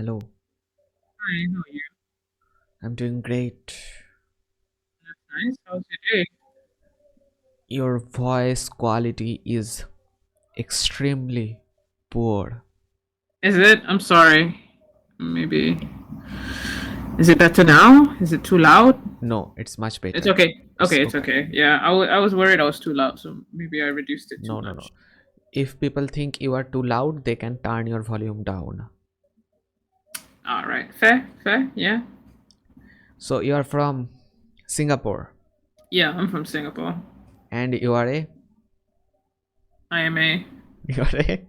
Hello, Hi, how are you? I'm doing great. Nice. How's your day? Your voice quality is extremely poor. Is it? I'm sorry. Maybe. Is it better now? Is it too loud? No, it's much It's better. okay. It's Okay, it's okay. okay. Yeah, I was worried I was too loud, so maybe I reduced it too No, no, no. much. If people think you are too loud, they can turn your volume down. All right. Fair, fair. Yeah. So you are from Singapore Yeah, I'm from Singapore. and you are a I am a. you are a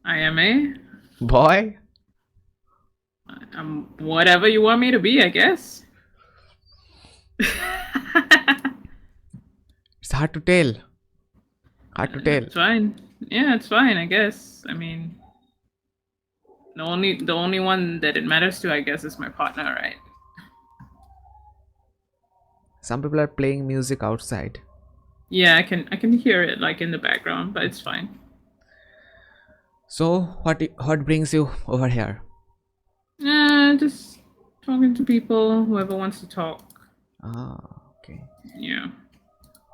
I am a. boy. I'm whatever you want me to be, I guess. It's hard to tell. Hard to tell. It's fine. Yeah, it's fine, I guess. I mean, the only one that it matters to, I guess, is my partner, right? Some people are playing music outside. Yeah, I can hear it like in the background, but it's fine. So what brings you over here? Just talking to people, whoever wants to talk. Okay. Yeah.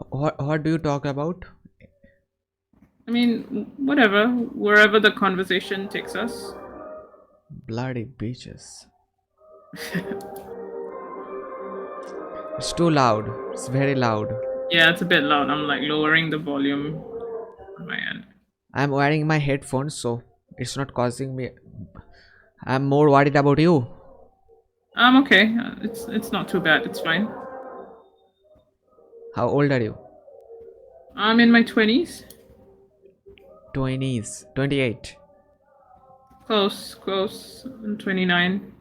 What do you talk about? I mean, whatever, wherever the conversation takes us. Bloody beaches. It's too loud. It's very loud. Yeah, it's a bit loud. I'm like lowering the volume on my end. I'm wearing my headphones, so it's not causing me. I'm more worried about you. I'm okay. It's not too bad. It's fine. How old are you? I'm in my 20s. 20s. 28. Close, close. I'm 29.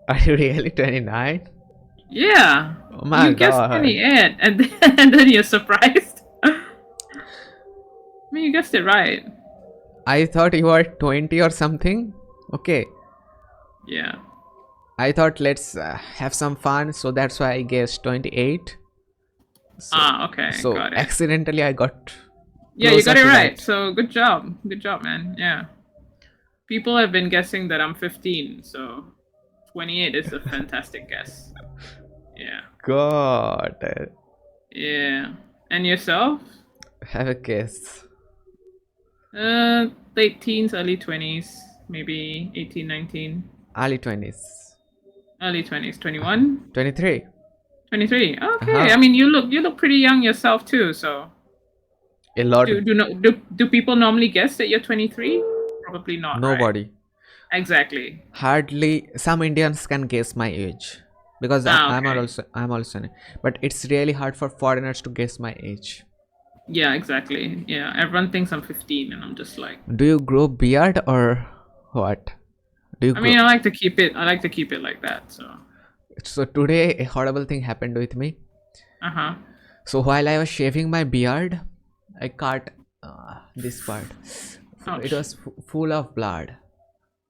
Are you really 29? Yeah, Oh my you guessed god. 28, and then, and then you're surprised. I mean, you guessed it right. I thought you were 20 or something. Okay. Yeah. I thought let's have some fun, so that's why I guessed 28. So, Ah, okay, so got it. accidentally I got Yeah, you closer got it to right. that. So good job. Good job, man. Yeah. People have been guessing that I'm 15, so 28 is a fantastic guess. Yeah. God. Yeah. And yourself? Have a guess. Late teens, early 20s, maybe 18, 19. Early 20s. Early 20s, 21, 23. 23. Okay. I Uh-huh. mean, you look pretty young yourself too, so A lot. do people normally guess that you're 23? Probably not, right? Nobody. Exactly. Hardly some Indians can guess my age. Because Ah, okay. I'm also but it's really hard for foreigners to guess my age. Yeah, exactly. Yeah, everyone thinks I'm 15, and I'm just like, Do you grow beard or what? Do you I mean, grow? I like to keep it like that. So, So today a horrible thing happened with me. uh huh. So while I was shaving my beard, I cut this part. It Ouch. was full of blood.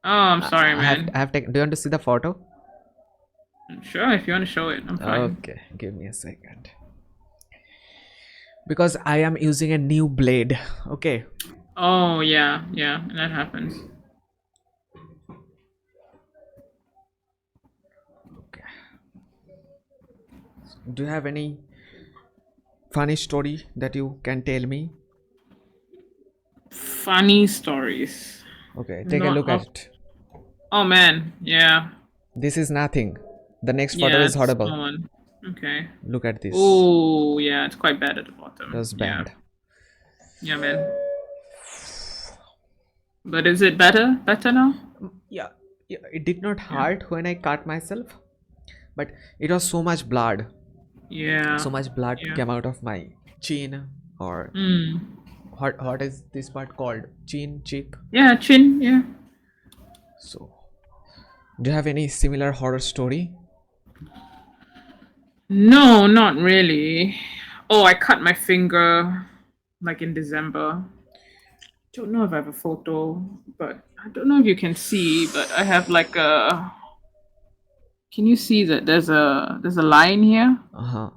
Oh, I'm I, sorry, I have man. I have taken. Do you want to see the photo? Sure, if you want to show it, I'm fine. Okay, give me a second. Because I am using a new blade. Okay. Oh yeah, yeah, that happens. Okay. Do you have any funny story that you can tell me? Funny stories. Okay, take a Not look at off. it. Oh man, yeah, This is nothing. The next photo yeah, is it's a horrible. small one. Okay. Look at this. Oh yeah, it's quite bad at the It bottom. was Yeah, bad. yeah, man. But is it better? Better now? Yeah, yeah, it did not Yeah, hurt when I cut myself, but it was yeah, so much blood yeah. came out of my chin, or Mm. what is this part called? Chin, cheek. Yeah, chin. Yeah. So, do you have any similar horror story? No, not really. Oh, I cut my finger like in December. Don't know if I have a photo, but I don't know if you can see, but I have like a. Can you see that there's a line here? Uh-huh.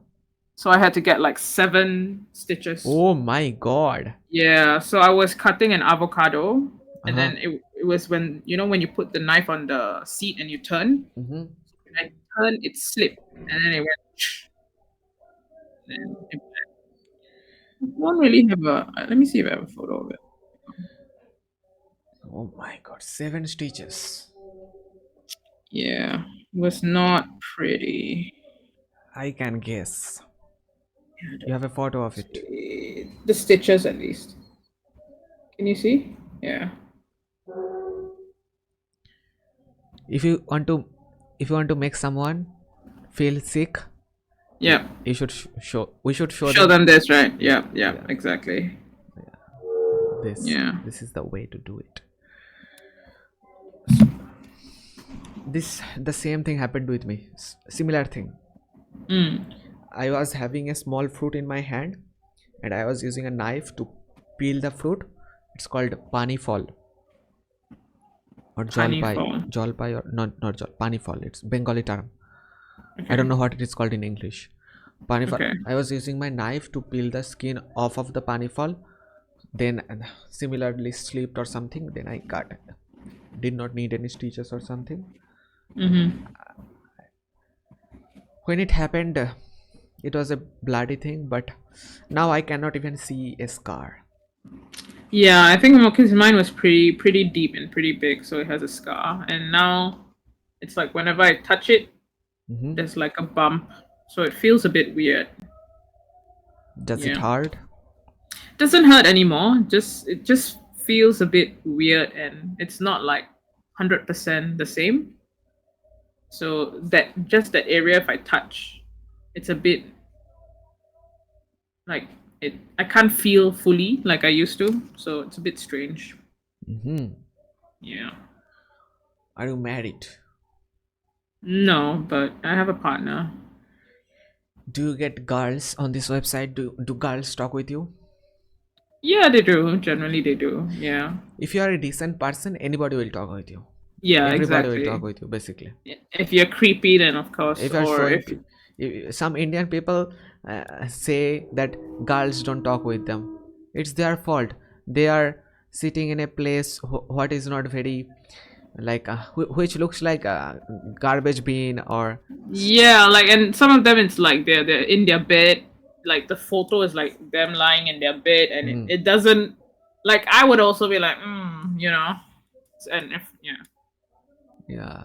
So I had to get like 7 stitches. Oh my god. Yeah, so I was cutting an avocado and Uh-huh. then it was when when you put the knife on the seat and you turn. Mm-hmm. When I turned, it slipped, and then it went. Then it, I don't really have a. Let me see if I have a photo of it. Oh my god, 7 stitches. Yeah, it was not pretty. I can guess. Yeah, You have a photo of it. the stitches at least. Can you see? Yeah. If you want to, if you want to make someone feel sick, you, Yeah. you should show. We should show Show them. them this, right? Yeah. Yeah. Yeah, Exactly. this. Yeah. This is the way to do it. This the same thing happened with me. Similar thing. Mm. I was having a small fruit in my hand, and I was using a knife to peel the fruit. It's called pani fall or Honey jolpai, fall. jolpai or not pani fall. It's Bengali term. I don't Okay. know what it is called in English. Pani fall. Okay. I was using my knife to peel the skin off of the pani fall. Then similarly slipped or something. Then I cut. Did not need any stitches or something. Mm-hmm. When it happened, it was a bloody thing. But now I cannot even see a scar. Yeah, I think because mine was pretty deep and pretty big, so it has a scar. And now it's like whenever I touch it, Hmm. there's like a bump, so it feels a bit weird. Does it Yeah, hurt? doesn't hurt anymore. Just it just feels a bit weird, and it's not like 100% the same. So that just that area, if I touch, it's a bit like it. I can't feel fully like I used to, so it's a bit strange. Hmm. Yeah. Are you married? No, but I have a partner. Do you get girls on this website? Do girls talk with you? Yeah, they do. Generally, they do. Yeah. If you are a decent person, anybody will talk with you. Yeah, Everybody will talk exactly. with you, basically. If you're creepy, then of course, If you are or showing, if some Indian people say that girls don't talk with them. It's their fault. They are sitting in a place what is not very like which looks like a garbage bin or yeah, like, and some of them it's like they're in their bed, like the photo is like them lying in their bed, and it, Mhm. it doesn't like I would also be like, and if Yeah,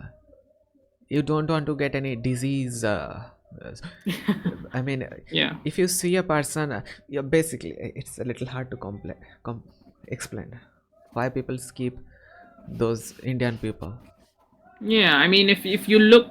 you don't want to get any disease. Uh, I mean, yeah, if you see a person, yeah, basically, it's a little hard to explain why people skip those Indian people. yeah. I mean, if you look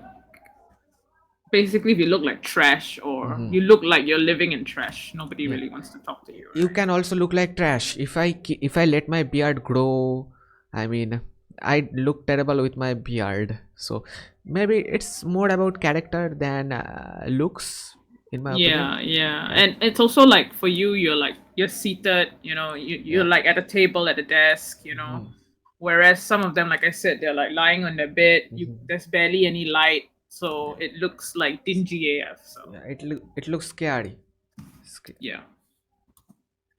basically if you look like trash or Hmm. you look like you're living in trash, nobody Yeah, really wants to talk to you, you right? can also look like trash if I let my beard grow. I mean, I look terrible with my beard. So maybe it's more about character than looks, in my opinion. Yeah, yeah. Like, And it's also like for you, you're seated, you're yeah. like at a table at a desk, Hmm. Whereas some of them, like I said, they're like lying on their bed. Hmm. There's barely any light, so Yeah, it looks like dingy AF. So yeah. It looks scary. yeah,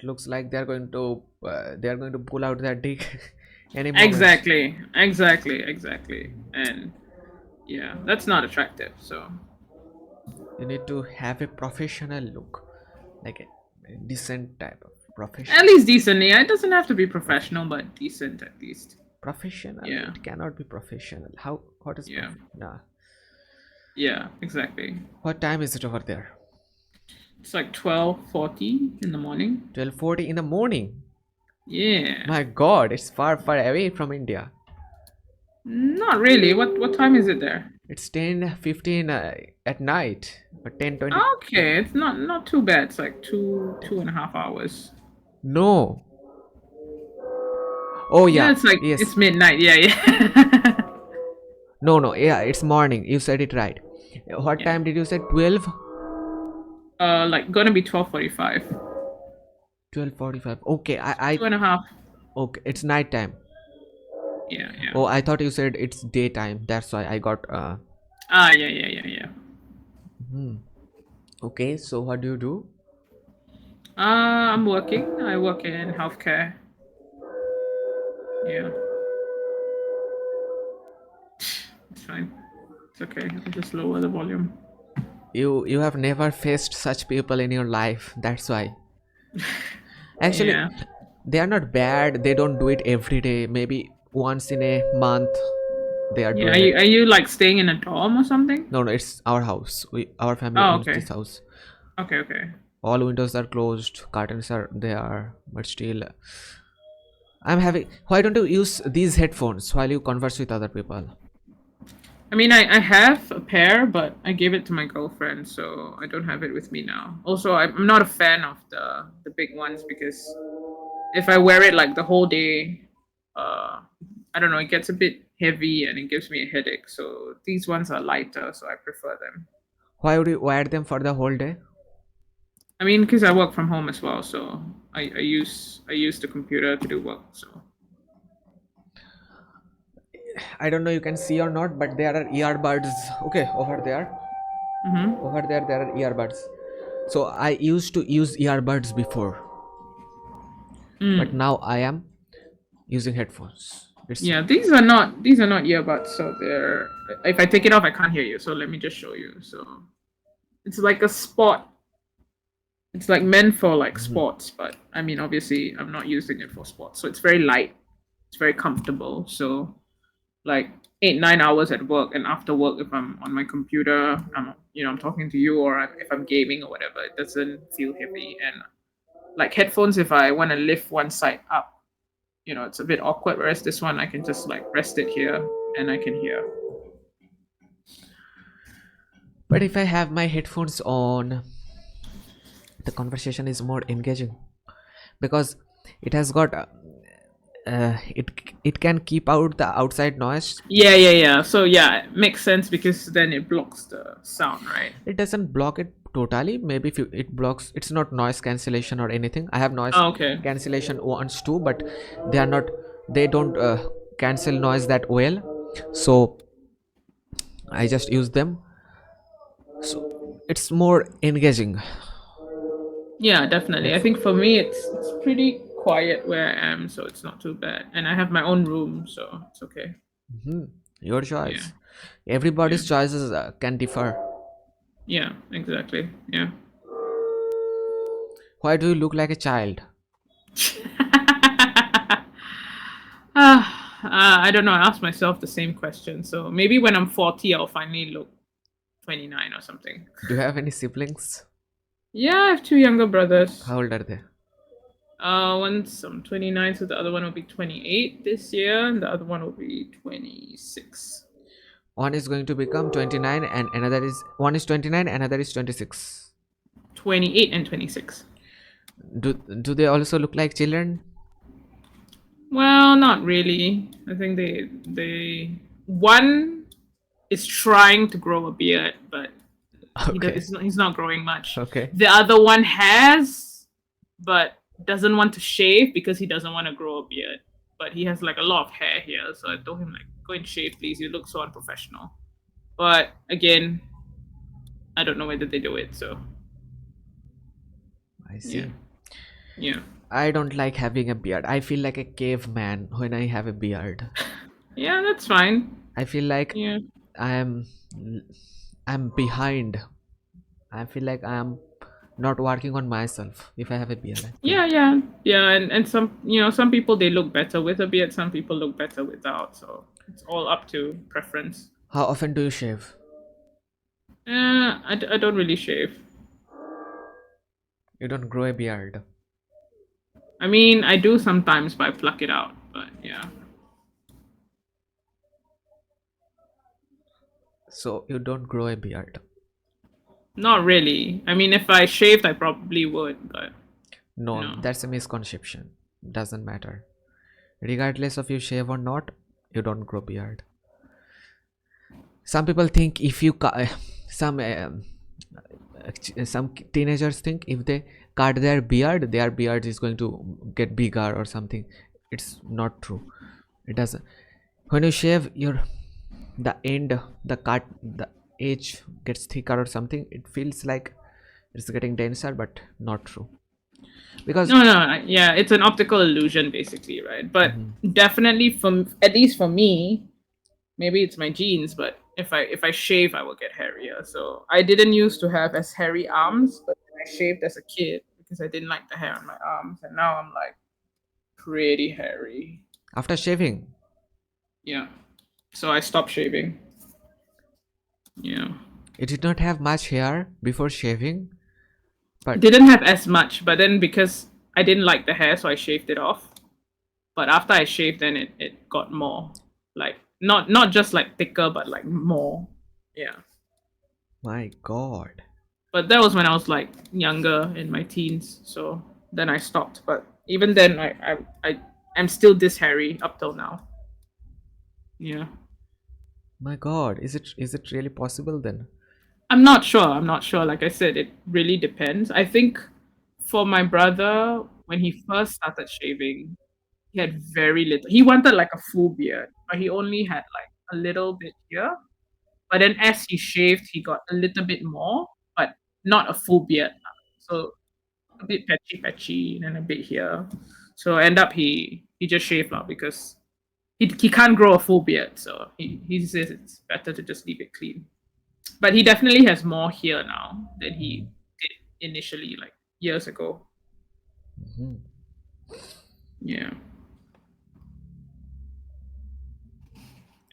It looks like they are going to pull out their dick any moment. exactly. And yeah, that's not attractive. So You need to have a professional look, like a decent type of at least decent. Yeah, it doesn't have to be professional, but decent at least. professional. Yeah, It cannot be professional. How? What is yeah, Nah. yeah. Exactly. What time is it over there? It's like 12:40 in the morning. 12:40 in the morning. Yeah. My God, it's far away from India. Not really. What time is it there? It's 10:15 at night or 10:20. Okay, it's not too bad. It's like two and a half hours. No. Oh Yeah, yeah. it's like Yes. it's midnight. Yeah, yeah. No. Yeah, it's morning. You said it right. What Yeah. time did you say? 12. Like gonna be 12:45. 12:45. Okay. Two and a half. Okay. It's night time. Yeah, yeah. Oh, I thought you said it's daytime. That's why I got. Yeah. Hmm. Okay. So what do you do? I'm working. I work in healthcare. Yeah, it's fine. It's okay. I'll just lower the volume. You have never faced such people in your life. That's why. Actually, Yeah. they are not bad. They don't do it every day. Maybe once in a month they are Yeah. doing it. Are you like staying in a dorm or something? No, no, it's our house. Our family Oh, owns okay. this house. Okay. Okay. All windows are closed, curtains are there, but still, I'm having. Why don't you use these headphones while you converse with other people? I mean, I have a pair, but I gave it to my girlfriend, so I don't have it with me now. Also, I'm not a fan of the big ones because if I wear it like the whole day, uh, I don't know, it gets a bit heavy and it gives me a headache. So these ones are lighter, so I prefer them. Why would you wear them for the whole day? I mean, because I work from home as well, so I use the computer to do work. So I don't know you can see or not, but there are earbuds. Okay, over there. hmm Over there, there are earbuds. So I used to use earbuds before, but mm. now I am using headphones. It's Yeah, these are not earbuds, so they're if I take it off, I can't hear you. So let me just show you. So it's like a sport. It's like meant for like Mhm. sports, but I mean, obviously, I'm not using it for sports. So it's very light. It's very comfortable. So like 8 9 hours at work, and after work, if I'm on my computer, I'm talking to you, or if I'm gaming or whatever, it doesn't feel heavy. And like headphones, if I want to lift one side up, it's a bit awkward. Whereas this one, I can just like rest it here, and I can hear. But if I have my headphones on, the conversation is more engaging because it has got it it can keep out the outside noise. Yeah, yeah, yeah. So yeah, it makes sense because then it blocks the sound, right? It doesn't block it totally. Maybe if it blocks, it's not noise cancellation or anything. I have noise Oh, okay. cancellation once too, but they are not. They don't cancel noise that well. So I just use them. So it's more engaging. Yeah, definitely. I Headphone. think for me, it's pretty quiet where I am, so it's not too bad. And I have my own room, so it's okay. Hmm. Your Yeah, choice. yeah, Everybody's choices can differ. yeah. Exactly. Yeah. Why do you look like a child? I don't know. I asked myself the same question. So maybe when I'm 40, I'll finally look 29 or something. Do you have any siblings? Yeah, I have two younger brothers. How old are they? One's 29, so the other one will be 28 this year, and the other one will be 26. One is going to become 29 and another is one is 29, another is 26. 28 and 26. Do they also look like children? Well, not really. I think they one is trying to grow a beard, but Okay. he's not growing much. Okay. The other one has, but doesn't want to shave because he doesn't want to grow a beard. But he has like a lot of hair here, so I told him like, go and shave, please. You look so unprofessional. But again, I don't know whether they do it. So I yeah, see. yeah, I don't like having a beard. I feel like a caveman when I have a beard. yeah. That's fine. I feel like Yeah, I am I'm behind. I feel like I am not working on myself if I have a beard, I feel. yeah, yeah, yeah. And some people they look better with a beard. Some people look better without. So it's all up to preference. How often do you shave? I don't really shave. You don't grow a beard. I mean, I do sometimes, but I pluck it out. But yeah, So you don't grow a beard. not really. I mean, if I shaved, I probably would, but No, no. that's a misconception. Doesn't matter. Regardless of you shave or not, you don't grow beard. Some people think if you some some teenagers think if they cut their beard is going to get bigger or something. It's not true. It doesn't. When you shave your the end, the edge gets thicker or something. It feels like it's getting denser, but not true. Because No, no, yeah, it's an optical illusion basically, right? But Mhm. definitely from at least for me, maybe it's my genes, but if I shave, I will get hairier. So I didn't used to have as hairy arms, but I shaved as a kid because I didn't like the hair on my arms, and now I'm like pretty hairy. after shaving, Yeah. So I stopped shaving. Yeah. it did not have much hair before shaving, but Didn't have as much, but then because I didn't like the hair, so I shaved it off. But after I shaved, then it got more like not just like thicker, but like more. Yeah. my god. But that was when I was like younger in my teens, so then I stopped. But even then, I'm still this hairy up till now. Yeah. My god, is it really possible then? I'm not sure. I'm not sure. Like I said, it really depends. I think for my brother, when he first started shaving, he had very little. He wanted like a full beard, but he only had like a little bit here. But then as he shaved, he got a little bit more, but not a full beard. So a bit patchy and then a bit here. So end up he just shaved now because he can't grow a full beard. So he says it's better to just leave it clean. But he definitely has more here now than he did initially, like years ago. Mhm. Yeah.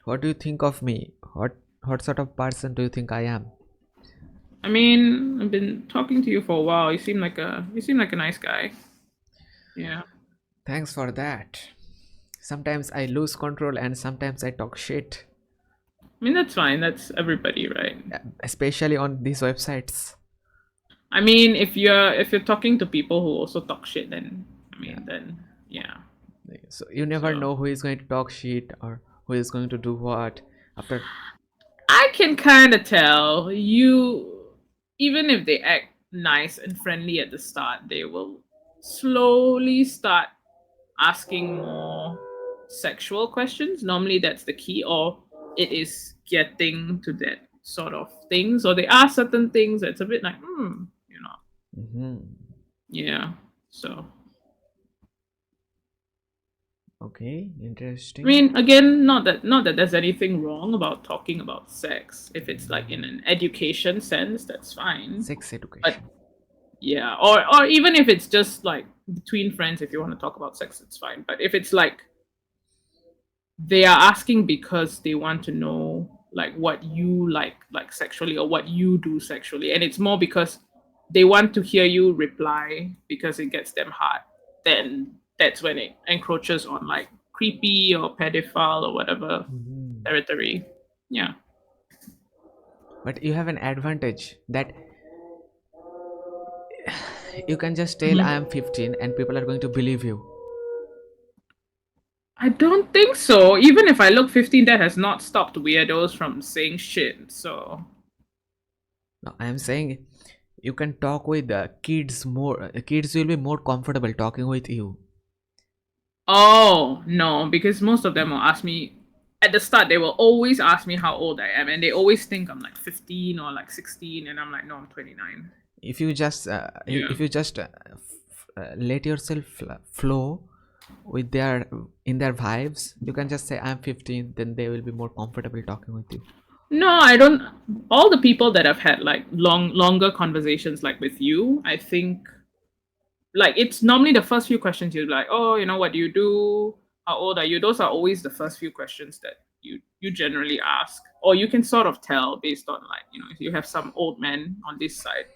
What do you think of me? What sort of person do you think I am? I mean, I've been talking to you for a while. You seem like a nice guy. Yeah. Thanks for that. Sometimes I lose control and sometimes I talk shit, I mean that's fine. That's everybody, right? especially on these websites. I mean, if you're talking to people who also talk shit, then I Yeah. mean, then yeah. So you never So know who is going to talk shit or who is going to do what after. I can kind of tell you, even if they act nice and friendly at the start, they will slowly start asking more sexual questions. Normally, that's the key, or it is getting to that sort of things, or they ask certain things that's a bit like, Mhm. yeah. So Okay, I interesting. mean, again, not that there's anything wrong about talking about sex. If it's like in an education sense, that's fine. Sex But education. yeah, or even if it's just like between friends, if you want to talk about sex, it's fine. But if it's like they are asking because they want to know like what you like sexually or what you do sexually, and it's more because they want to hear you reply because it gets them hard, then that's when it encroaches on like creepy or pedophile or whatever Mhm. territory. Yeah. But you have an advantage that you can just tell I Mhm. am 15 and people are going to believe you. I don't think so. Even if I look 15, that has not stopped weirdos from saying shit. So No, I am saying you can talk with kids more. Kids will be more comfortable talking with you. oh no, because most of them will ask me at the start. They will always ask me how old I am, and they always think I'm like 15 or like 16, and I'm like, no, I'm 29. If you just Yeah. if you just let yourself flow with their in their vibes, you can just say I'm 15. Then they will be more comfortable talking with you. No, I don't. All the people that I've had like longer conversations like with you, I think like it's normally the first few questions you're like, oh, what do you do? How old are you? Those are always the first few questions that you generally ask, or you can sort of tell based on like if you have some old men on this side.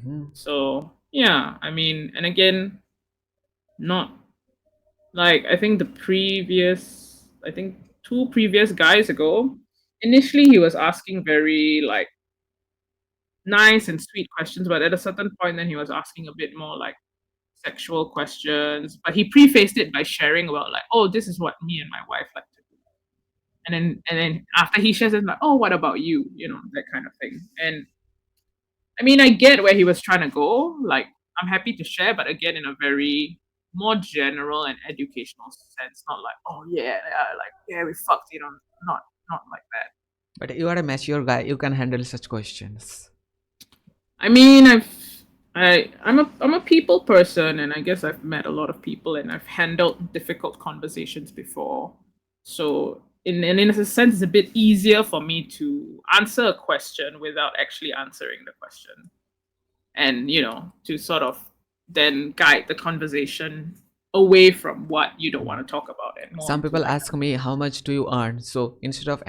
Hmm. So yeah, I mean, and again, not like I think two previous guys ago. Initially, he was asking very like nice and sweet questions, but at a certain point, then he was asking a bit more like sexual questions, but he prefaced it by sharing about like, oh, this is what me and my wife like to do. And then after he shares it, like, oh, what about you? That kind of thing. And I mean, I get where he was trying to go. Like, I'm happy to share, but again, in a very more general and educational sense, not like, oh yeah, like yeah, we fucked, not like that. But you are a mature guy. You can handle such questions. I mean, I've I'm a people person, and I guess I've met a lot of people and I've handled difficult conversations before. So in a sense, it's a bit easier for me to answer a question without actually answering the question, and to sort of then guide the conversation away from what you don't want to talk about and more Some into people like ask me how much do you earn, so instead of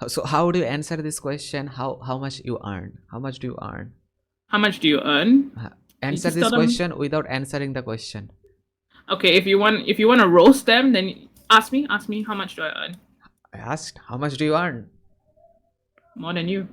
so how do you answer this question? How much you earn? How much do you earn? how much do you earn. Uh, You Answer just tell this them, question without answering the question. okay, if you want to roast them, then ask me how much do I earn. I asked, how much do you earn? More than you.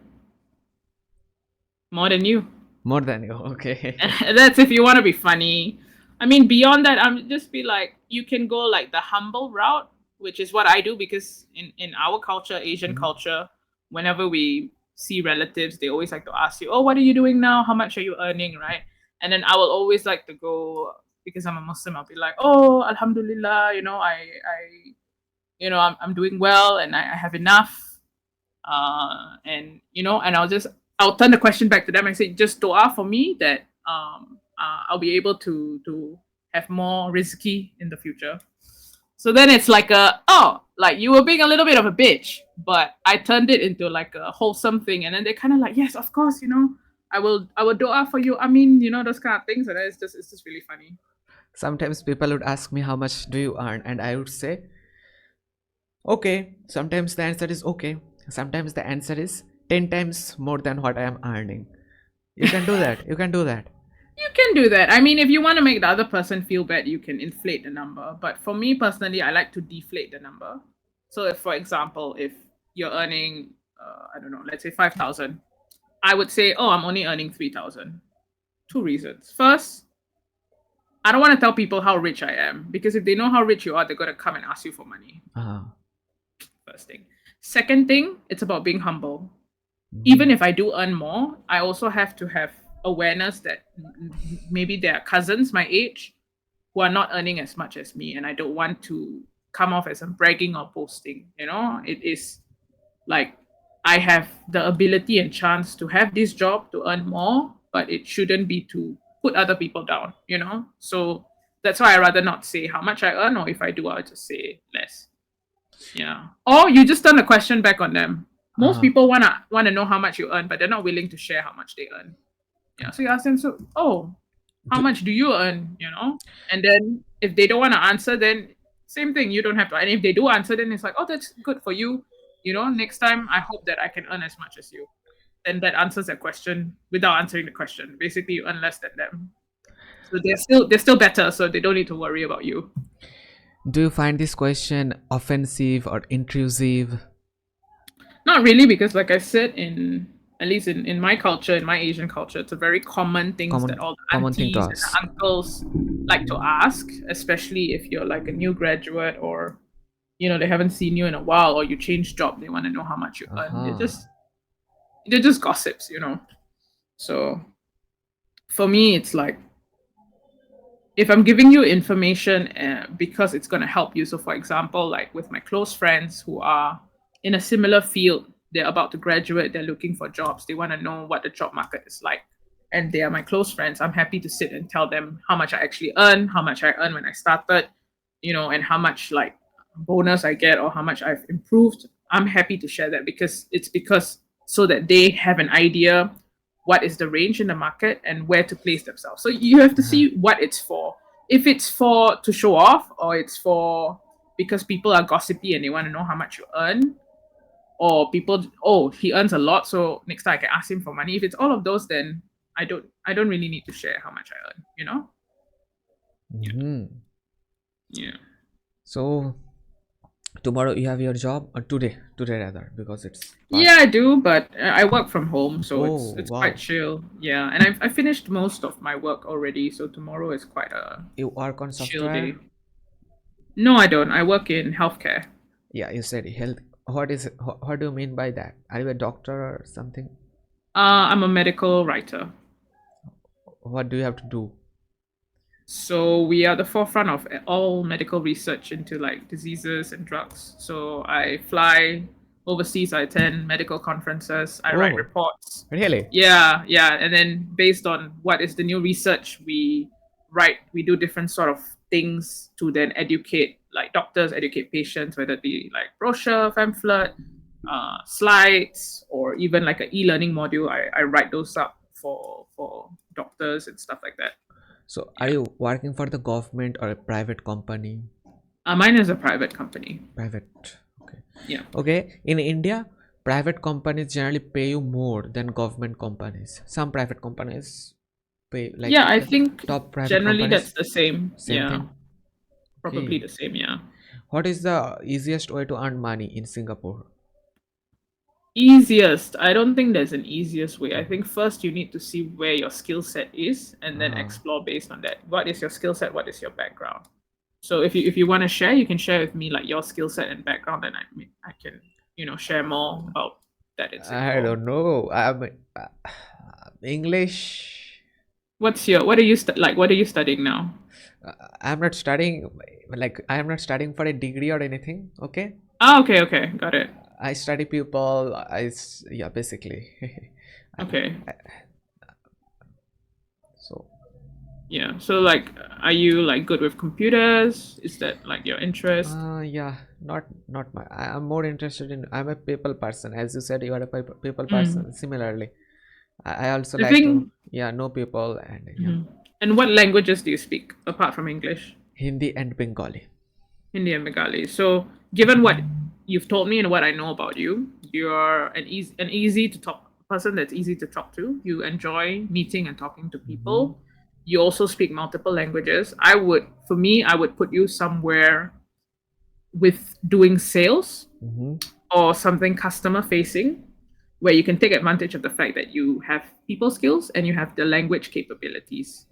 More than you. More than you. Okay. That's if you want to be funny. I mean, beyond that, I'm just be like, you can go like the humble route, which is what I do because in our culture, Asian Mhm. culture, whenever we see relatives, they always like to ask you, "Oh, what are you doing now? How much are you earning?" Right? And then I will always like to go because I'm a Muslim. I'll be like, "Oh, Alhamdulillah, I'm doing well and I have enough." And I'll turn the question back to them and say, just dua for me that I'll be able to have more rizki in the future. So then it's like like you were being a little bit of a bitch, but I turned it into like a wholesome thing, and then they're kind of like, yes, of course, I will dua for you. I mean, those kind of things, and it's just really funny. Sometimes people would ask me how much do you earn, and I would say, okay. Sometimes the answer is okay. Sometimes the answer is 10 times more than what I am earning. You can do that. You can do that. You can do that. I mean, if you want to make the other person feel bad, you can inflate the number. But for me personally, I like to deflate the number. So, if, for example, if you're earning, I don't know, let's say 5,000, I would say, oh, I'm only earning 3,000. Two reasons. First, I don't want to tell people how rich I am because if they know how rich you are, they're going to come and ask you for money. Uh, First thing. Second thing, it's about being humble. Even mhm. if I do earn more, I also have to have awareness that maybe there are cousins my age who are not earning as much as me, and I don't want to come off as I'm bragging or boasting. It is like I have the ability and chance to have this job to earn more, but it shouldn't be to put other people down. So that's why I rather not say how much I earn, or if I do, I'll just say less. Yeah. Or you just turn the question back on them. Most Uh, people wanna know how much you earn, but they're not willing to share how much they earn. Yeah. So you ask them, so how do, much do you earn? And then if they don't want to answer, then same thing. You don't have to. And if they do answer, then it's like, oh, that's good for you. Next time I hope that I can earn as much as you. Then that answers that question without answering the question. Basically, you earn less than them. So they're still better, so they don't need to worry about you. do you find this question offensive or intrusive? Not really, because like I said, in at least in my culture, in my Asian culture, it's a very common things that all the Common thing to aunties and us. the uncles like to ask, especially if you're like a new graduate or they haven't seen you in a while or you change job, they want to know how much you earn. They're Uh-huh. just gossips. So for me, it's like if I'm giving you information because it's going to help you. So, for example, like with my close friends who are in a similar field, they're about to graduate, they're looking for jobs, they want to know what the job market is like. And they are my close friends. I'm happy to sit and tell them how much I actually earn, how much I earned when I started, and how much like bonus I get or how much I've improved. I'm happy to share that because so that they have an idea what is the range in the market and where to place themselves. So you have to Uh-huh. see what it's for. If it's for to show off or it's for because people are gossipy and they want to know how much you earn, or people, oh, he earns a lot, so next time I can ask him for money. If it's all of those, then I don't really need to share how much I earn. Yeah. Mhm. Yeah. So tomorrow you have your job, or today rather, because it's Yeah, I past. do, but I work from home, so it's Oh it's quite wow, chill. Yeah, and I finished most of my work already, so tomorrow is quite a you work on chill day. software? No, I don't. I work in healthcare. Yeah, you said health. What do you mean by that? Are you a doctor or something? I'm a medical writer. What do you have to do? So we are the forefront of all medical research into like diseases and drugs. So I fly. overseas. I attend medical conferences. I write Oh, reports. really? Yeah, yeah. And then based on what is the new research, we write, we do different sort of things to then educate, like doctors educate patients, whether it be like brochure, pamphlet, slides, or even like an e-learning module. I write those up for doctors and stuff like that. So, are Yeah. you working for the government or a private company? Mine is a private company. Private. Okay. Yeah. Okay. In India, private companies generally pay you more than government companies. Some private companies pay like Yeah, I the think top private generally companies. that's the same. Same Yeah, thing. probably Okay. the same. Yeah. What is the easiest way to earn money in Singapore? Easiest. I don't think there's an easiest way. I think first you need to see where your skill set is and then Uh-huh. explore based on that. What is your skill set? What is your background? So if you want to share, you can share with me like your skill set and background, and I can share more about that in I Singapore. don't know. English. What are you like? What are you studying now? I'm not studying like I am not studying for a degree or anything. Okay. Oh, okay, okay, got it. I study people. Yeah, basically. Okay, I- so yeah. So like, are you like good with computers? Is that like your interest? yeah, not my. I'm more interested in. I'm a people person, as you said. You are a people Mm. person. Similarly, I also I like to think. yeah know people and yeah Mhm. And what languages do you speak apart from English? Hindi and Bengali. Hindi and Bengali. So, given what you've told me and what I know about you, you're an easy to talk person that's easy to talk to. You enjoy meeting and talking to Mm-hmm. people. You also speak multiple languages. For me, I would put you somewhere with doing sales Mm-hmm. or something customer facing where you can take advantage of the fact that you have people skills and you have the language capabilities.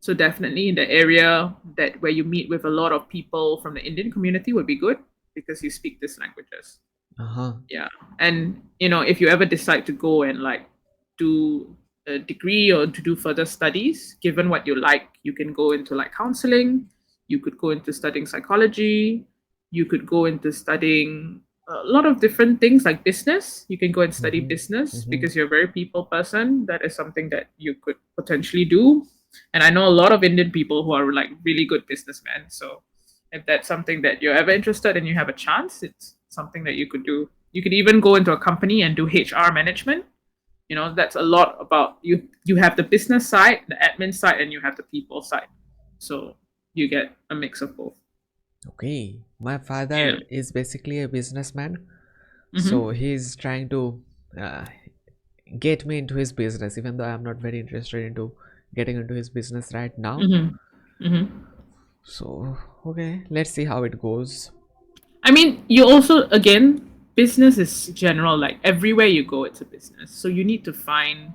So definitely in the area that where you meet with a lot of people from the Indian community would be good because you speak these languages. Uh-huh. Yeah. And if you ever decide to go and like do a degree or to do further studies, given what you like, you can go into like counseling, you could go into studying psychology, you could go into studying a lot of different things like business. You can go and study Mm-hmm. business Mm-hmm. because you're a very people person. That is something that you could potentially do. And I know a lot of Indian people who are like really good businessmen. So if that's something that you're ever interested in, you have a chance, it's something that you could do. You could even go into a company and do HR management. That's a lot about you have the business side, the admin side, and you have the people side. So you get a mix of both. Okay. My Yeah. father is basically a businessman, so Mm-hmm. he's trying to uh, get me into his business, even though I'm not very interested into getting into his business right now. Mm-hmm. Mm-hmm. So okay, let's see how it goes. I mean, you also again, business is general. Like everywhere you go, it's a business. So you need to find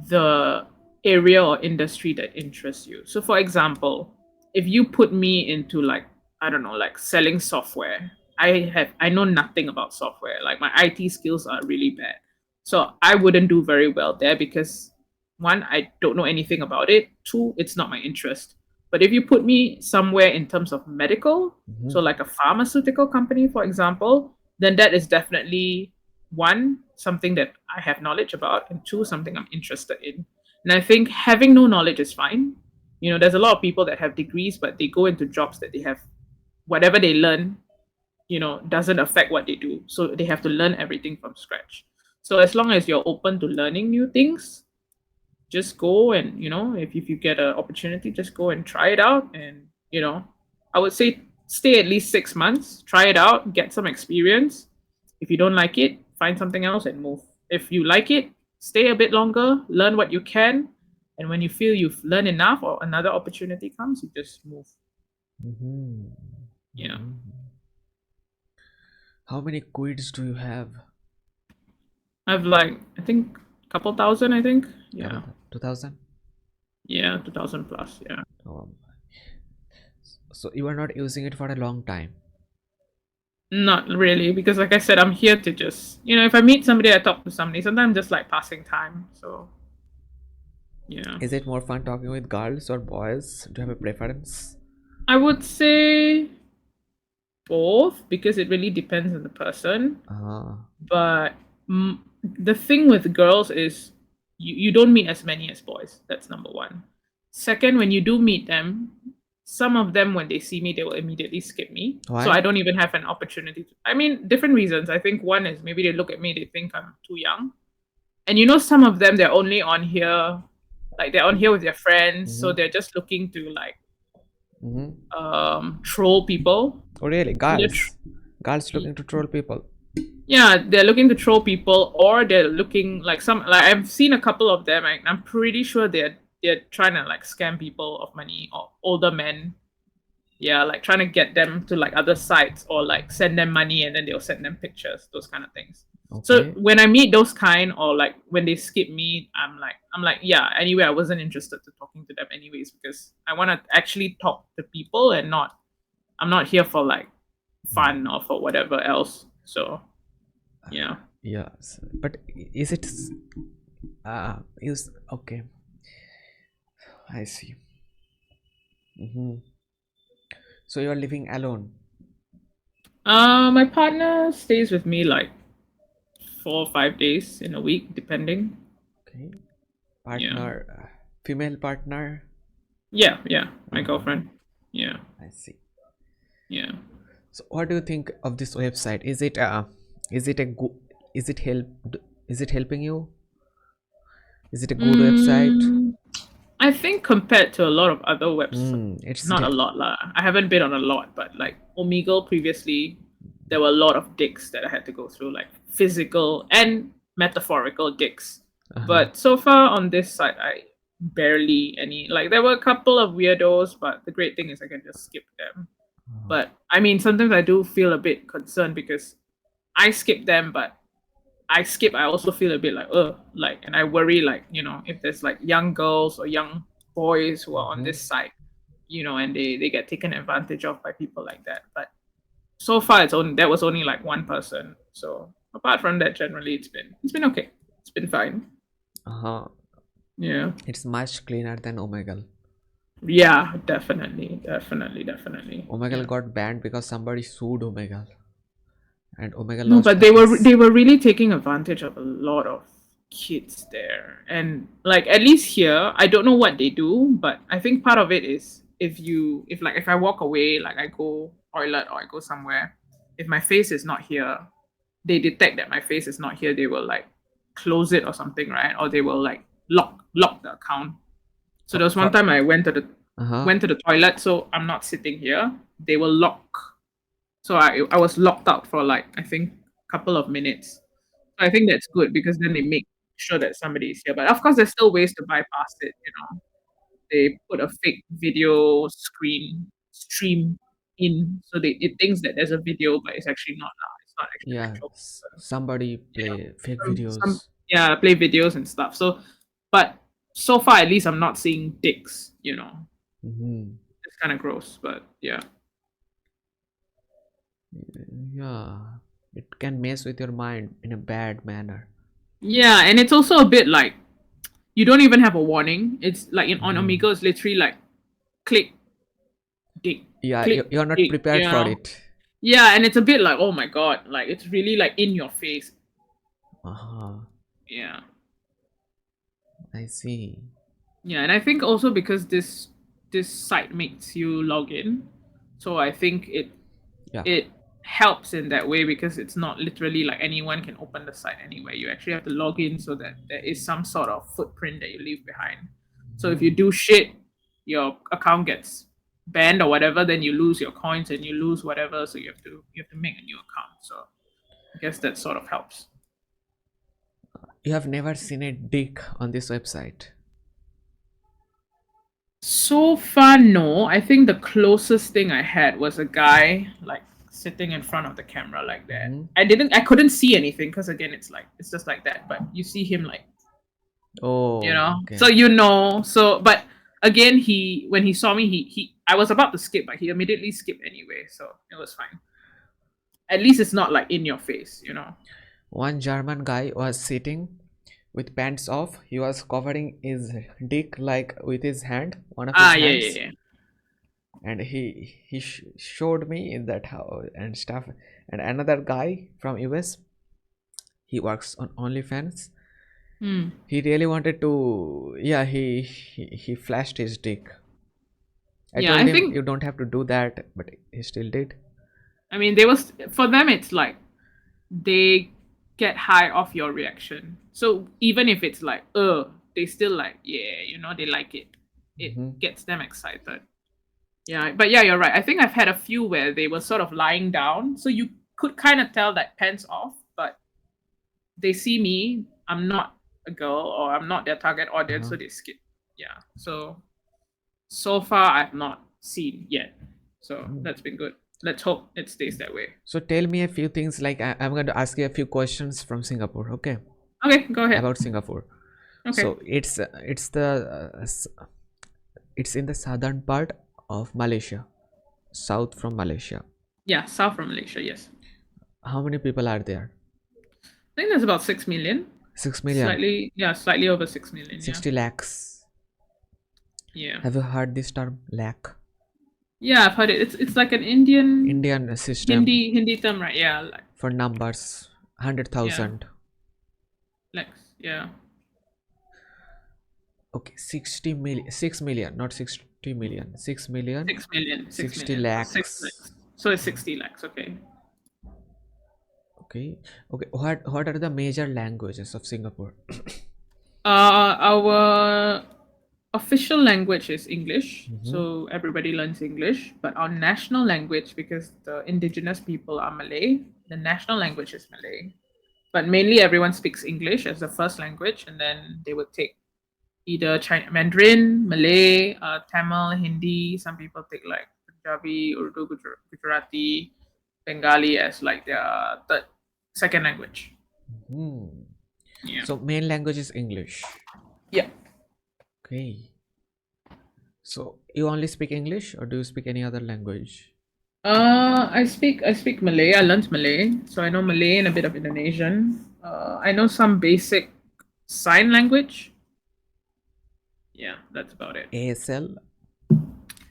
the area or industry that interests you. So, for example, if you put me into like, I don't know, like selling software, I know nothing about software. Like my IT skills are really bad. So I wouldn't do very well there because one, I don't know anything about it. Two, it's not my interest. But if you put me somewhere in terms of medical, Mm-hmm. so like a pharmaceutical company, for example, then that is definitely one, something that I have knowledge about, and two, something I'm interested in. And I think having no knowledge is fine. There's a lot of people that have degrees, but they go into jobs that they have whatever they learn, doesn't affect what they do. So they have to learn everything from scratch. So as long as you're open to learning new things, just go and if you get an opportunity, just go and try it out. And I would say stay at least 6 months, try it out, get some experience. If you don't like it, find something else and move. If you like it, stay a bit longer, learn what you can, and when you feel you've learned enough or another opportunity comes, you just move. Mm-hmm. Yeah. Mm-hmm. How many quids do you have? I've like I think couple thousand, I think. Yeah. 2000. Yeah, 2000 plus, yeah. Um, so you are not using it for a long time. Not really, because like I said, I'm here to just if I meet somebody, I talk to somebody. Sometimes just like passing time. So yeah. Is it more fun talking with girls or boys? Do you have a preference? I would say both because it really depends on the person. Uh, But the thing with girls is you don't meet as many as boys. That's number one. Second, when you do meet them, some of them when they see me, they will immediately skip me. So I why? don't even have an opportunity to. I mean, different reasons. I think one is maybe they look at me, they think I'm too young. And some of them they're only on here, like they're on here with their friends, so Mm-hmm. they're just looking to like Mm-hmm. troll people. Oh, really? So Girls looking to troll people. yeah, they're looking to troll people, or they're looking like some like I've seen a couple of them. I'm pretty sure they're trying to like scam people of money or older men. Yeah, like trying to get them to like other sites or like send them money and then they'll send them pictures, those kind of things. So Okay. when I meet those kind or like when they skip me, I'm like, yeah, anyway, I wasn't interested to talking to them anyways because I want to actually talk to people and not I'm not here for like fun or for whatever else. So yeah. Yes. But is it? Is okay. I see. Mm-hmm. So you are living alone. My partner stays with me like 4 or 5 days in a week, depending. Okay. Yeah. Partner, female partner. Yeah, yeah. My Uh-huh. girlfriend. Yeah. I see. Yeah. So what do you think of this website? Is it a good, is it help, is it helping you? Is it a good website? Mm, I think compared to a lot of other websites, It's not a lot lah. I haven't been on a lot, but like Omegle previously, there were a lot of dicks that I had to go through, like physical and metaphorical dicks. uh-huh. But so far on this site, I barely any. Like there were a couple of weirdos, but the great thing is I can just skip them. But I mean, sometimes I do feel a bit concerned because I skip them, but I skip, I also feel a bit like, like, and I worry, like, if there's like young girls or young boys who are on Mm-hmm. this site, and they get taken advantage of by people like that. But so far, that was only like one person. So apart from that, generally, it's been okay. It's been fine. Uh-huh. Yeah, It's much cleaner than Omegle. yeah, definitely, definitely, definitely. Omegle Yeah. got banned because somebody sued Omegle, and Omegle No, lost but the they were case. they were really taking advantage of a lot of kids there. And like at least here, I don't know what they do, but I think part of it is if I walk away, like I go toilet or I go somewhere, if my face is not here, they detect that my face is not here, they will like close it or something, right? Or they will like lock the account. So there was one For time I uh-huh. went to the toilet, so I'm not sitting here. They will lock, so I was locked out for like I think a couple of minutes. So I think that's good because then they make sure that somebody is here. But of course, there's still ways to bypass it. They put a fake video stream in, so it thinks that there's a video, but it's actually not. Now it's not actually an Yeah, actual person. somebody play fake Some videos. yeah, play videos and stuff. So, but so far at least I'm not seeing dicks. Mm-hmm. It's kind of gross, but yeah. Yeah, it can mess with your mind in a bad manner. Yeah, and it's also a bit like you don't even have a warning. It's like on Mm-hmm. Amigo, it's literally like click, dick, Yeah, click, you're not dick. prepared for it. Yeah, and it's a bit like, oh my god, like it's really like in your face. Uh-huh. Yeah, I see. yeah, and I think also because this site makes you log in, so I think Yeah. it helps in that way because it's not literally like anyone can open the site anyway. You actually have to log in so that there is some sort of footprint that you leave behind. So if you Mm-hmm. do shit, your account gets banned or whatever, then you lose your coins and you lose whatever. So you have to make a new account. So I guess that sort of helps. You have never seen a dick on this website. So far, no. I think the closest thing I had was a guy like sitting in front of the camera like that. Mm-hmm. I couldn't see anything because again, it's just like that. But you see him like, Oh, okay. so but again, when he saw me, I was about to skip, but he immediately skipped anyway, so it was fine. At least it's not like in your face. One German guy was sitting with pants off. He was covering his dick like with his hand, one of his Ah, yeah, yeah, hands. yeah. and he showed me in that how and stuff. And another guy from US, he works on OnlyFans. Hmm. He really wanted to, yeah, he flashed his dick. I Yeah, told I him think, you don't have to do that, but he still did. I mean, they was for them. It's like they get high off your reaction. So even if it's like, they still like, yeah, they like it. It Hmm. gets them excited. Yeah, but yeah, you're right. I think I've had a few where they were sort of lying down, so you could kind of tell that pants off, but they see me. I'm not a girl, or I'm not their target audience, Uh-huh. so they skip. Yeah. So far, I've not seen yet. So Mm. that's been good. Let's hope it stays that way. So tell me a few things, like I'm going to ask you a few questions from Singapore, okay? Okay, go ahead. About Singapore. Okay. So it's in the southern part of Malaysia, south from Malaysia. Yeah, South from Malaysia, yes. How many people are there? I think there's about 6 million. 6 million. Slightly, yeah, slightly over 6 million. Yeah, 60 lakhs. yeah, Have you heard this term, lakh? yeah. I've heard it. It's like an Indian Indian system Hindi term, right? Yeah, like for numbers, yeah, 100,000. Lex. Yeah, Okay, 60 million, 6 million, not 60 million, 6 million, 6 million, six 60 million. So six lakhs. lakhs. So it's 60 lakhs. Okay. Okay, okay. What are the major languages of Singapore? Our official language is English, Mm-hmm. so everybody learns English. But our national language, because the indigenous people are Malay, the national language is Malay. But mainly everyone speaks English as the first language, and then they would take either Mandarin, Malay, Tamil, Hindi. Some people take like Punjabi, Urdu, Gujarati, Bengali as like their third, second language. Hmm. Yeah. So main language is English. Yeah. Okay. So you only speak English, or do you speak any other language? I speak Malay. I learned Malay, so I know Malay and a bit of Indonesian. I know some basic sign language. Yeah, that's about it. ASL,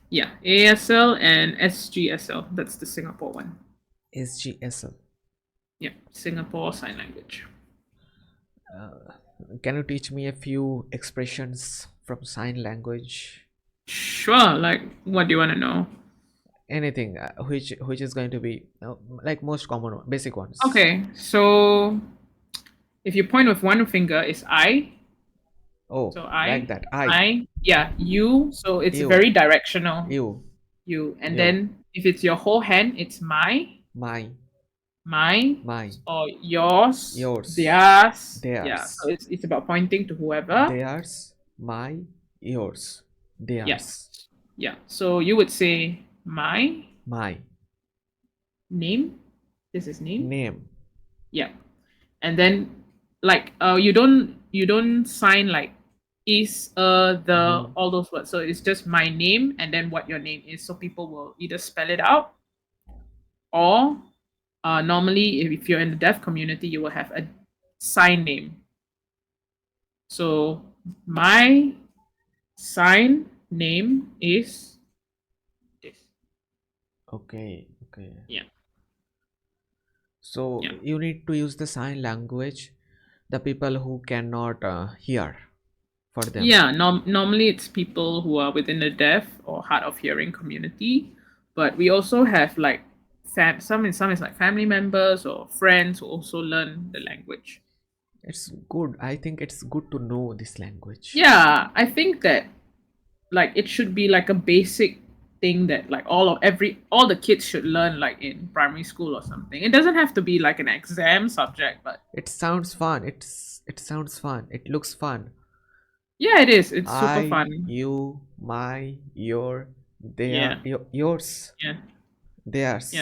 Yeah, ASL and SGSL. That's the Singapore one. SGSL. Yeah, Singapore Sign Language. Can you teach me a few expressions from sign language? Sure. Like, what do you want to know? Anything which is going to be like most common basic ones. Okay, so if you point with one finger, is I. Oh, So like that. I, yeah, you. So it's you, very directional. you, You, and you, then if it's your whole hand, it's my, my, my, or yours, yours, theirs. Yeah. So theirs, it's about pointing to whoever. theirs, my, yours, Yeah, theirs, yeah. So you would say my my name. This is name. name. Yeah. And then like you don't sign like is the Hmm. all those words, so it's just my name and then what your name is, so people will either spell it out, or normally if you're in the deaf community you will have a sign name. So my sign name is this. Okay, okay. Yeah, So yeah. you need to use the sign language, the people who cannot hear, for them. Yeah, normally it's people who are within the deaf or hard of hearing community, but we also have like some is like family members or friends who also learn the language. It's good. I think it's good to know this language. Yeah, I think that like it should be like a basic thing that like all the kids should learn like in primary school or something. It doesn't have to be like an exam subject, but It sounds fun. It sounds fun. It looks fun. yeah, it is. It's super I, fun. you, my, your, their, Yeah, yours, yeah, yeah, theirs,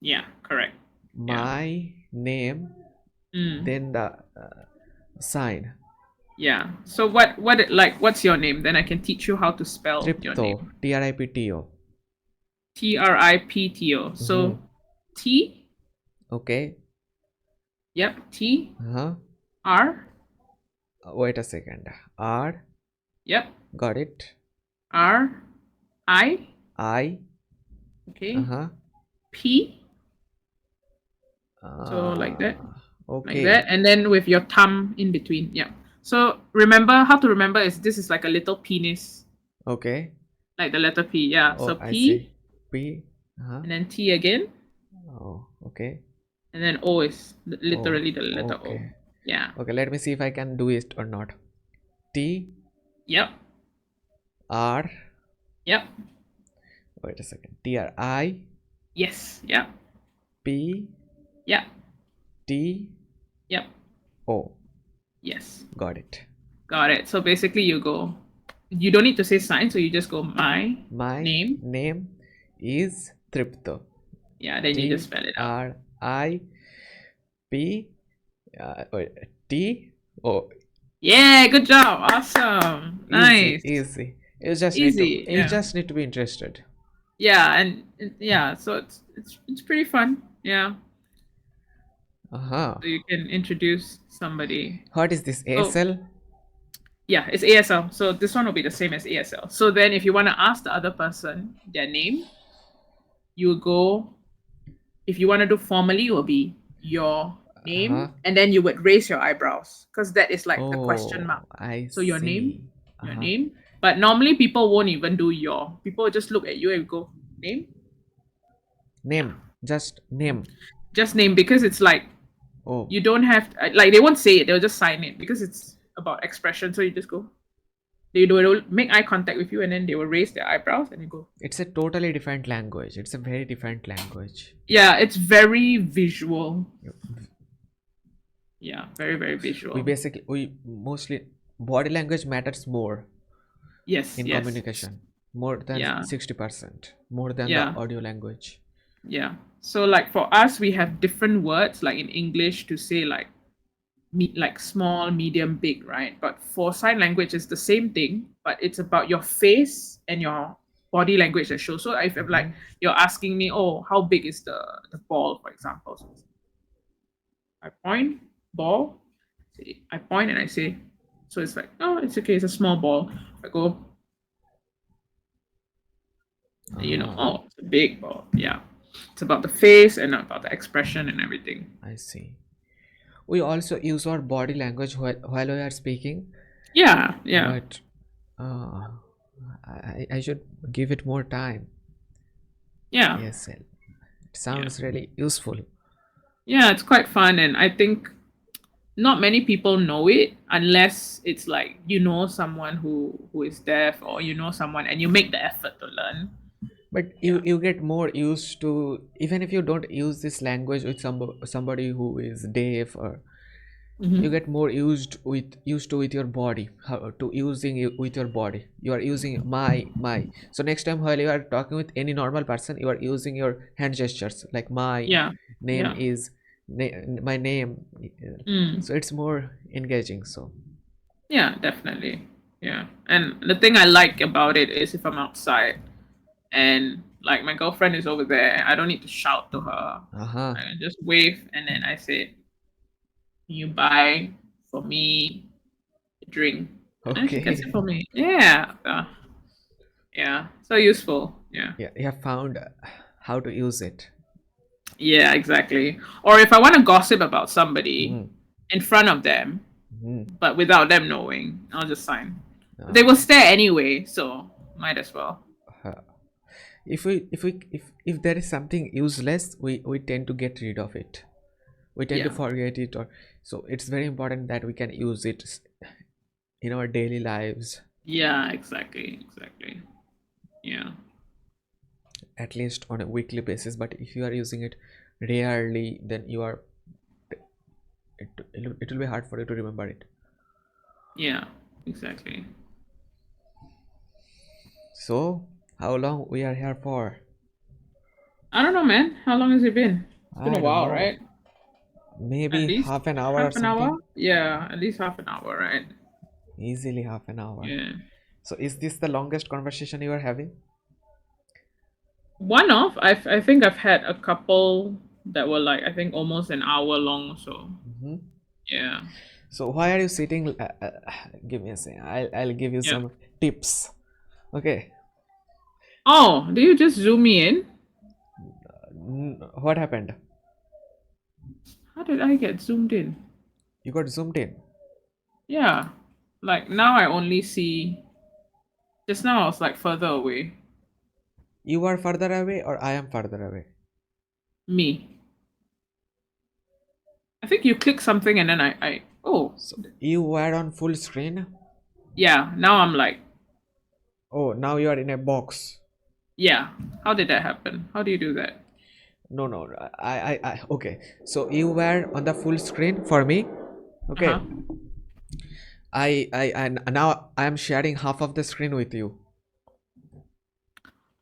yeah. Correct. Yeah. my name, Mm. then the sign. Yeah. So what's your name? Then I can teach you how to spell your Tripto, name. Tripto. Tripto. Mm-hmm. So T, Okay. yep, T Uh-huh. R, Wait a second. R, yep, got it. R I I. Okay. Uh-huh. P. So like that, Okay. and then with your thumb in between. Yeah. So remember how to remember is this is like a little penis, Okay. like the letter P. Yeah. So Oh, I see. P, P. Uh-huh. and then T again, Oh, okay. and then O is Oh, literally the letter O. okay. Yeah. Okay, let me see if I can do it or not. T Yep. R. Yep. Wait a second. T R I Yes. Yep. P Yep. T Yep. O. Yes. Got it. Got it. So basically, you go. You don't need to say sign, so you just go my My name. name is Tripto. Yeah. Then you just T spell it out. R I P wait, T O. Yeah. Good job. Awesome. Easy, Nice. easy. Easy. You Yeah. just need to be interested. Yeah. And yeah. So it's pretty fun. Yeah. Uh-huh. So you can introduce somebody. What is this So ASL? yeah, it's ASL. So this one will be the same as ASL. So then, if you want to ask the other person their name, you will go. If you want to do formally, it will be your Uh-huh. name, and then you would raise your eyebrows because that is like the question mark. Oh, I So see. your Uh-huh. name. But normally people won't even do your. People will just look at you and go name. Yeah, Name. Just name. just name because it's like Oh, you don't have like they won't say it. They'll just sign it because it's about expression. So you just go. They will make eye contact with you and then they will raise their eyebrows and you go. it's a totally different language. It's a very different language. Yeah, it's very visual. Yeah, very, very We visual. basically, we mostly, body language matters more Yes, in yes. communication, more than Yeah, 60%, more than the yeah, audio language. yeah. So like for us, we have different words like in English to say like like small, medium, big, right? But for sign language, it's the same thing, but it's about your face and your body language that shows. So if like Mhm. you're asking me, oh, how big is the ball, for example? So I point ball, I point and I say, so it's like, oh, it's okay, it's a small ball. I go, Ah, oh, it's a big ball. Yeah. It's about the face and about the expression and everything. I see. We also use our body language while we are speaking, Yeah, yeah, but uh, I should give it more time. yeah, Yes, it yeah. sounds really useful. Yeah, it's quite fun. And I think not many people know it unless it's like you know someone who is deaf or you know someone and you make the effort to learn. But Yeah. you get more used to, even if you don't use this language with somebody who is deaf, or you Hmm. get more used to with your body, how to using it with your body. You are using my, so next time while you are talking with any normal person, you are using your hand gestures like my Yeah. name Yeah. is my name. Mm. So it's more engaging. So Yeah, definitely. Yeah. And the thing I like about it is if I'm outside and like my girlfriend is over there, I don't need to shout to her. uh-huh. I can just wave and then I say, can you buy for me a drink? And then she gets it Okay. for me. Yeah. Yeah. So useful. Yeah. Yeah, you have found how to use it. Yeah, exactly. Or if I want to gossip about somebody Mm. in front of them, Mm. but without them knowing, I'll just sign. They will Uh, stare anyway, so might as well. uh, if there is something useless, we tend to get rid of it. We tend to Yeah. forget it, or so it's very important that we can use it in our daily lives, Yeah, exactly. Exactly. Yeah. at least on a weekly basis. But if you are using it rarely, then you are it will be hard for you to remember it. Yeah, exactly. So how long we are here for? I don't know, man. How long has it been? It's been a I don't while, know, right? At maybe least half an hour or half an hour? something. Yeah, at least half an hour, right? Easily half an hour. Yeah. So is this the longest conversation you are having? One off. I think I've had a couple that were like I think almost an hour long. So Hmm. yeah, So why are you sitting? Give me a second. I'll give you yeah. some tips. Okay. Oh, do you just zoom me in? What happened? How did I get zoomed in? You got zoomed in. Yeah. Like now I only see. Just now I was like further away. You are further away, or I am further away? Me. I think you click something and then oh, So you were on full screen. yeah, now I'm like, Oh, now you are in a box. yeah. How did that happen? How do you do that? No, no. Okay. So you were on the full screen for me. Okay. Uh-huh. And now I am sharing half of the screen with you.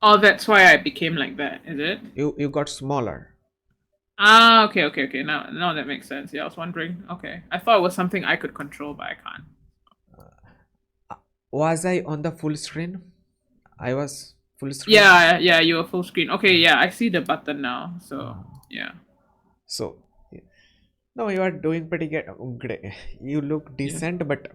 Oh, that's why I became like that, is it? You got smaller. Ah, okay, okay, okay. Now that makes sense. Yeah, I was wondering. Okay. I thought it was something I could control, but I can't. Was I on the full screen? I was full screen. Yeah, yeah, you were full screen. Okay, yeah, I see the button now. So yeah. So no, you are doing pretty good. Great. You look Yeah. decent, but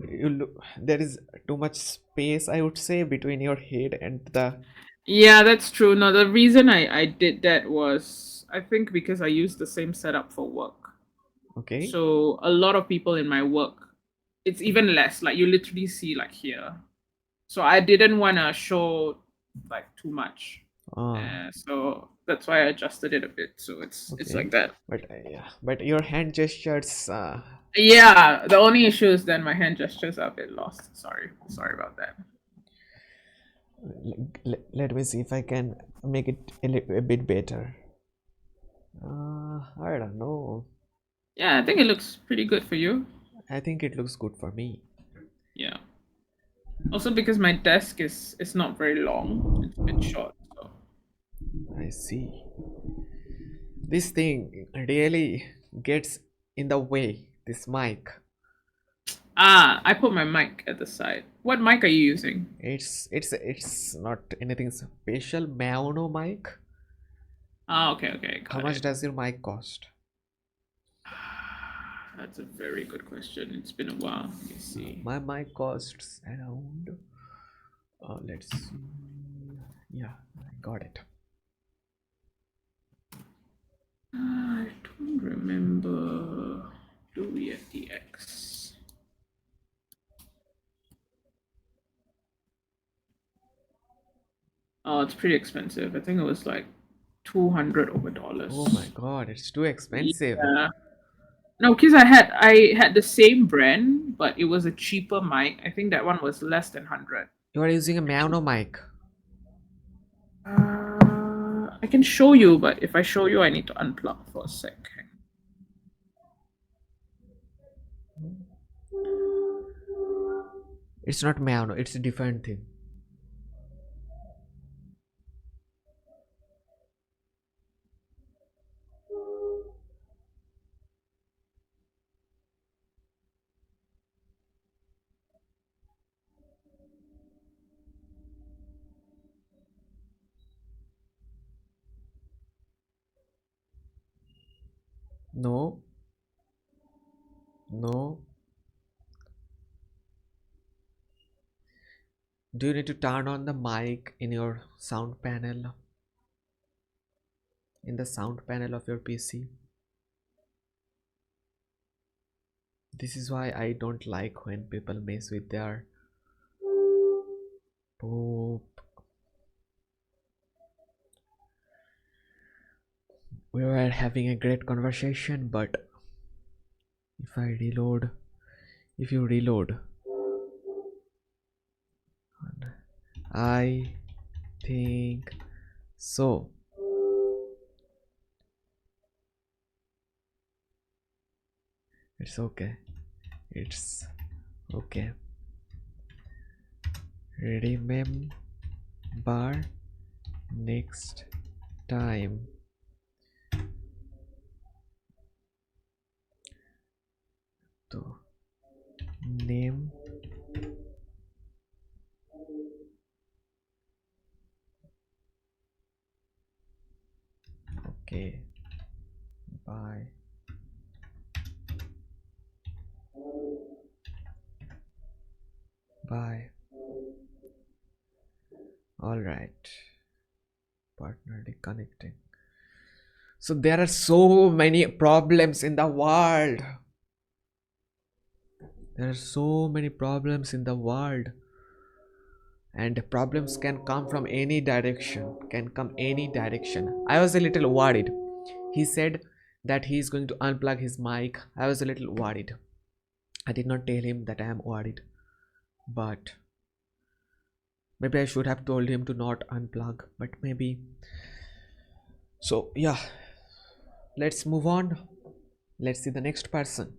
you look there is too much space, I would say, between your head and the. Yeah, that's true. No, the reason I did that was I think because I used the same setup for work. Okay. So a lot of people in my work, it's even less. Like you literally see like here. So I didn't want to show like too much. Ah, So that's why I adjusted it a bit. So it's okay. like that. But yeah, but your hand gestures. Yeah, the only issue is then my hand gestures are a bit lost. Sorry about that. Let me see if I can make it a bit better. I don't know. Yeah, I think it looks pretty good for you. I think it looks good for me. Yeah. Also because my desk is not very long. It's a bit short. So I see. This thing really gets in the way. This mic. I put my mic at the side. What mic are you using? It's not anything special. Mono mic. Ah, okay, okay, How got much it. does your mic cost? That's a very good question. It's been a while. Let me see. My mic costs around. Let's see. Yeah, I got it. I don't remember. Do we have the X? Oh, it's pretty expensive. I think it was like 200 over Oh my dollars. god, it's too expensive. Yeah. No, because I had the same brand, but it was a cheaper mic. I think that one was less than 100. You are using a mono mic. I can show you, but if I show you, I need to unplug for a sec. It's not mono, it's a different thing. No, no. Do you need to turn on the mic in your sound panel? In the sound panel of your PC? This is why I don't like when people mess with their poop. We were having a great conversation, but if I reload, if you reload, I think so. It's okay. It's okay. Remember next time to name. Okay. Bye. Bye. All right. Partner connecting. So there are so many problems in the world. There are so many problems in the world, and problems can come from any direction. Can come any direction. I was a little worried. He said that he is going to unplug his mic. I was a little worried. I did not tell him that I am worried, but maybe I should have told him to not unplug. But maybe. So yeah, let's move on. Let's see the next person.